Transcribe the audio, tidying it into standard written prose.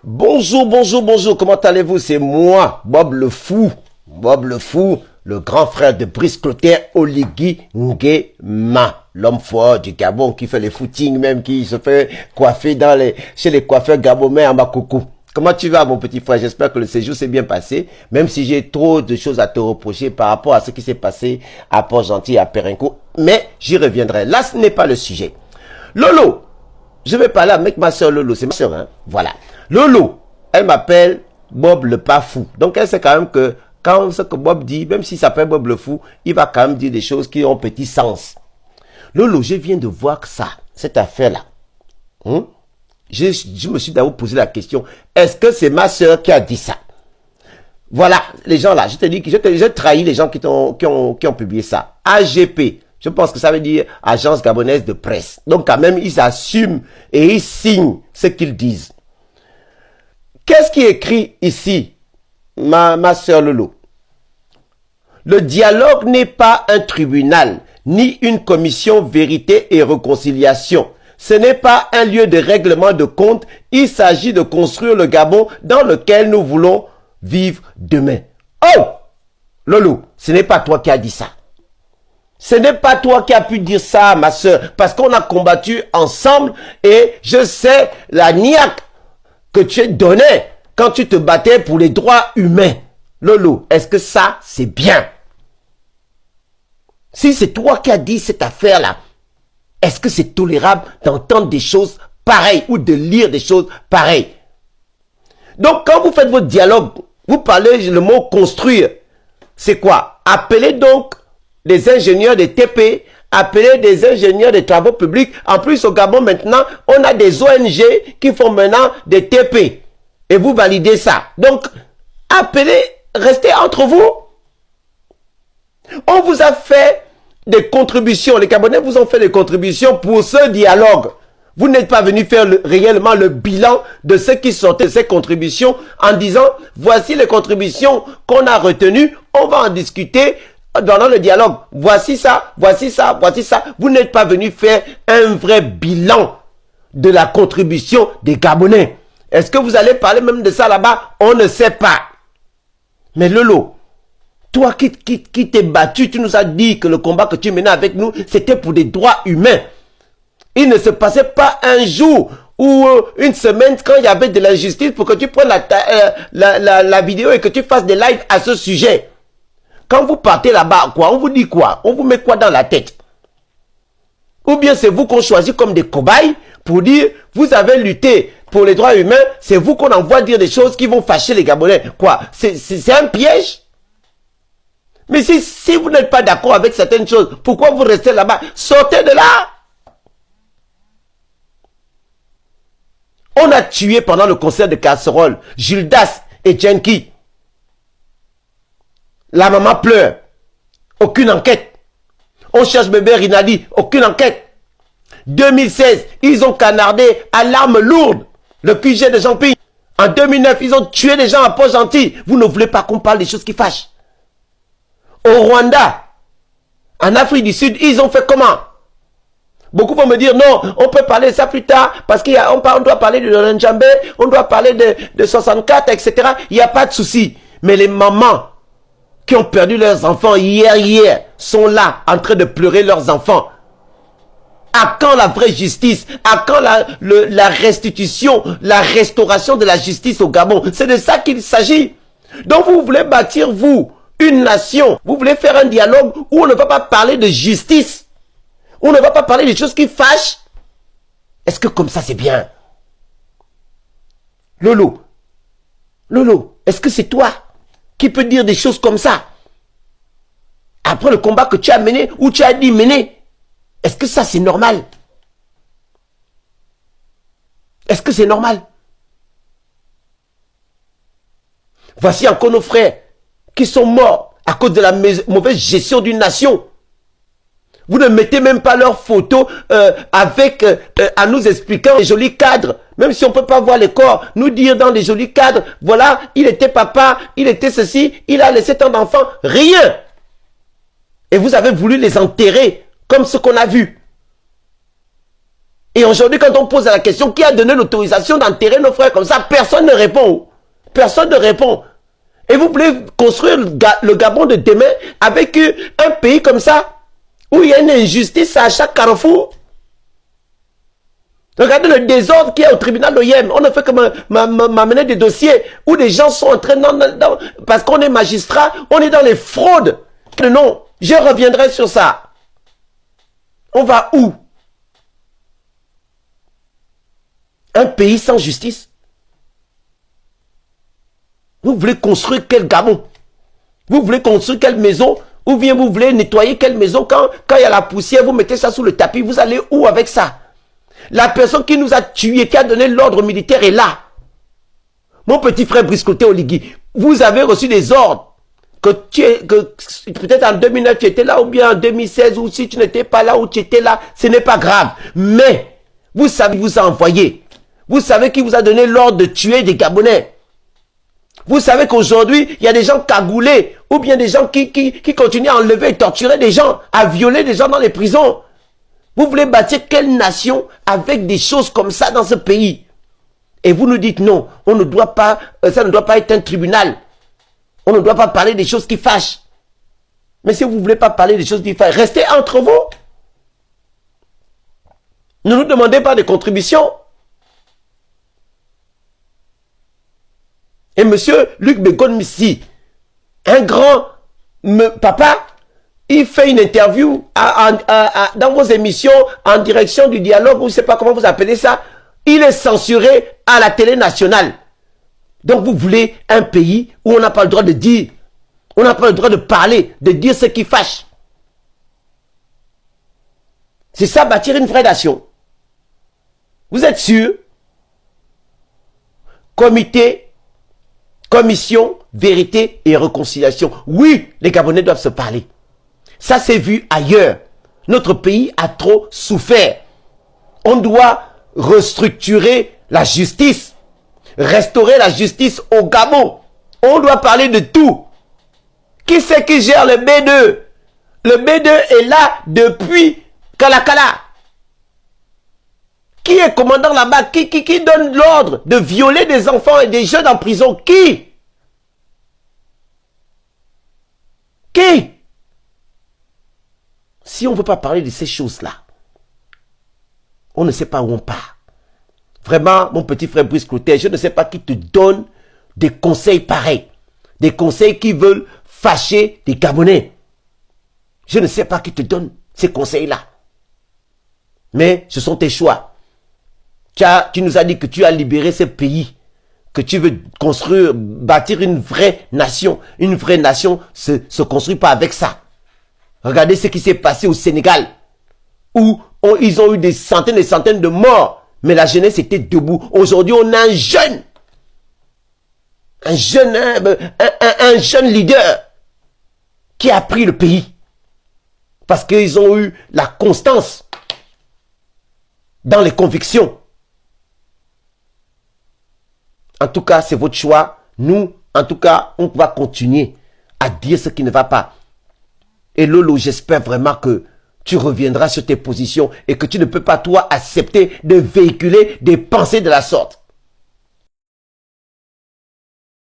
Bonjour, bonjour, bonjour, comment allez-vous? C'est moi, Bob le Fou. Bob le Fou, le grand frère de Brice Clotaire Oligui Nguema. L'homme fort du Gabon qui fait les footings, même qui se fait coiffer chez les coiffeurs gabonais à Makoukou. Comment tu vas, mon petit frère? J'espère que le séjour s'est bien passé, même si j'ai trop de choses à te reprocher par rapport à ce qui s'est passé à Port-Gentil et à Périncourt. Mais j'y reviendrai. Là, ce n'est pas le sujet. Lolo, je vais parler avec ma soeur Lolo. C'est ma soeur, hein? Voilà. Lolo, elle m'appelle Bob le pas fou. Donc elle sait quand même que quand ce que Bob dit, même s'il s'appelle Bob le fou, il va quand même dire des choses qui ont petit sens. Lolo, je viens de voir ça, cette affaire-là. Je me suis d'abord posé la question, est-ce que c'est ma soeur qui a dit ça? Voilà, les gens là, je te dis que j'ai trahi les gens qui ont publié ça. AGP, je pense que ça veut dire Agence Gabonaise de Presse. Donc quand même, ils assument et ils signent ce qu'ils disent. Qu'est-ce qui est écrit ici, ma soeur Lolo? Le dialogue n'est pas un tribunal, ni une commission vérité et réconciliation. Ce n'est pas un lieu de règlement de compte. Il s'agit de construire le Gabon dans lequel nous voulons vivre demain. Oh! Lolo, ce n'est pas toi qui as dit ça. Ce n'est pas toi qui as pu dire ça, ma soeur, parce qu'on a combattu ensemble et je sais la niaque que tu donnais quand tu te battais pour les droits humains. Lolo, est-ce que ça, c'est bien? Si c'est toi qui as dit cette affaire-là, est-ce que c'est tolérable d'entendre des choses pareilles ou de lire des choses pareilles? Donc, quand vous faites votre dialogue, vous parlez le mot construire. C'est quoi? Appelez donc des ingénieurs des TP, appelez des ingénieurs des travaux publics. En plus, au Gabon, maintenant, on a des ONG qui font maintenant des TP. Et vous validez ça. Donc, appelez, restez entre vous. On vous a fait des contributions. Les Gabonais vous ont fait des contributions pour ce dialogue. Vous n'êtes pas venu faire réellement le bilan de ce qui sortait de ces contributions en disant, voici les contributions qu'on a retenues, on va en discuter pendant le dialogue. Voici ça, voici ça, voici ça. Vous n'êtes pas venu faire un vrai bilan de la contribution des Gabonais. Est-ce que vous allez parler même de ça là-bas? On ne sait pas. Mais Lolo, toi qui t'es battu, tu nous as dit que le combat que tu menais avec nous, c'était pour des droits humains. Il ne se passait pas un jour ou une semaine quand il y avait de l'injustice pour que tu prennes la vidéo et que tu fasses des lives à ce sujet. Quand vous partez là-bas, quoi, on vous dit quoi? On vous met quoi dans la tête? Ou bien c'est vous qu'on choisit comme des cobayes pour dire, vous avez lutté pour les droits humains, c'est vous qu'on envoie dire des choses qui vont fâcher les Gabonais. Quoi? C'est un piège? Mais si vous n'êtes pas d'accord avec certaines choses, pourquoi vous restez là-bas? Sortez de là! On a tué pendant le concert de casserole Gildas et Jenki. La maman pleure. Aucune enquête. On cherche bébé Rinaldi. Aucune enquête. 2016, ils ont canardé à l'arme lourde le QG de Jean-Pi. En 2009, ils ont tué des gens à Port-Gentil. Vous ne voulez pas qu'on parle des choses qui fâchent. Au Rwanda, en Afrique du Sud, ils ont fait comment? Beaucoup vont me dire non, on peut parler de ça plus tard parce qu'on doit parler de Njambé, on doit parler de 64, etc. Il n'y a pas de souci. Mais les mamans qui ont perdu leurs enfants hier sont là en train de pleurer leurs enfants. À quand la vraie justice? À quand la restitution, la restauration de la justice au Gabon? C'est de ça qu'il s'agit. Donc vous voulez bâtir, vous, une nation. Vous voulez faire un dialogue où on ne va pas parler de justice. On ne va pas parler des choses qui fâchent. Est-ce que comme ça c'est bien? Lolo, est-ce que c'est toi qui peux dire des choses comme ça? Après le combat que tu as mené ou tu as dit mener, est-ce que ça c'est normal? Est-ce que c'est normal? Voici encore nos frères qui sont morts à cause de la mauvaise gestion d'une nation. Vous ne mettez même pas leurs photos en nous expliquant les jolis cadres. Même si on ne peut pas voir les corps, nous dire dans les jolis cadres, voilà, il était papa, il était ceci, il a laissé tant d'enfants. Rien. Et vous avez voulu les enterrer comme ce qu'on a vu. Et aujourd'hui, quand on pose la question, qui a donné l'autorisation d'enterrer nos frères comme ça, personne ne répond. Personne ne répond. Et vous voulez construire le Gabon de demain avec un pays comme ça, où il y a une injustice à chaque carrefour. Regardez le désordre qu'il y a au tribunal d'Oyem. On ne fait que m'amener des dossiers où des gens sont en train parce qu'on est magistrat, on est dans les fraudes. Non, je reviendrai sur ça. On va où? Un pays sans justice? Vous voulez construire quel Gabon? Vous voulez construire quelle maison? Ou bien vous voulez nettoyer quelle maison? Quand il y a la poussière, vous mettez ça sous le tapis. Vous allez où avec ça? La personne qui nous a tués, qui a donné l'ordre militaire est là. Mon petit frère Brice-Clotaire Oligui, vous avez reçu des ordres. Que peut-être en 2009 tu étais là, ou bien en 2016, ou si tu n'étais pas là, ou tu étais là, ce n'est pas grave. Mais, vous savez qui vous a envoyé. Vous savez qui vous a donné l'ordre de tuer des Gabonais. Vous savez qu'aujourd'hui, il y a des gens cagoulés, ou bien des gens qui continuent à enlever et torturer des gens, à violer des gens dans les prisons. Vous voulez bâtir quelle nation avec des choses comme ça dans ce pays? Et vous nous dites non, on ne doit pas, ça ne doit pas être un tribunal. On ne doit pas parler des choses qui fâchent. Mais si vous ne voulez pas parler des choses qui fâchent, restez entre vous. Ne nous demandez pas de contributions. Et monsieur Luc Begon Missi, un grand papa, il fait une interview dans vos émissions en direction du dialogue, ou je ne sais pas comment vous appelez ça. Il est censuré à la télé nationale. Donc vous voulez un pays où on n'a pas le droit de dire, on n'a pas le droit de parler, de dire ce qui fâche. C'est ça, bâtir une vraie nation. Vous êtes sûr? Commission, vérité et réconciliation. Oui, les Gabonais doivent se parler. Ça s'est vu ailleurs. Notre pays a trop souffert. On doit restructurer la justice. Restaurer la justice au Gabon. On doit parler de tout. Qui c'est qui gère le B2? Le B2 est là depuis Kalakala. Qui est commandant là-bas? Qui donne l'ordre de violer des enfants et des jeunes en prison? Qui? Si on ne veut pas parler de ces choses-là, on ne sait pas où on part. Vraiment, mon petit frère Brice-Clotaire, je ne sais pas qui te donne des conseils pareils. Des conseils qui veulent fâcher des Gabonais. Je ne sais pas qui te donne ces conseils-là. Mais ce sont tes choix. Tu nous as dit que tu as libéré ce pays, que tu veux construire, bâtir une vraie nation. Une vraie nation se construit pas avec ça. Regardez ce qui s'est passé au Sénégal, où ils ont eu des centaines et des centaines de morts, mais la jeunesse était debout. Aujourd'hui, on a un jeune leader qui a pris le pays. Parce qu'ils ont eu la constance dans les convictions. En tout cas, c'est votre choix. Nous, en tout cas, on va continuer à dire ce qui ne va pas. Et Lolo, j'espère vraiment que tu reviendras sur tes positions et que tu ne peux pas, toi, accepter de véhiculer des pensées de la sorte.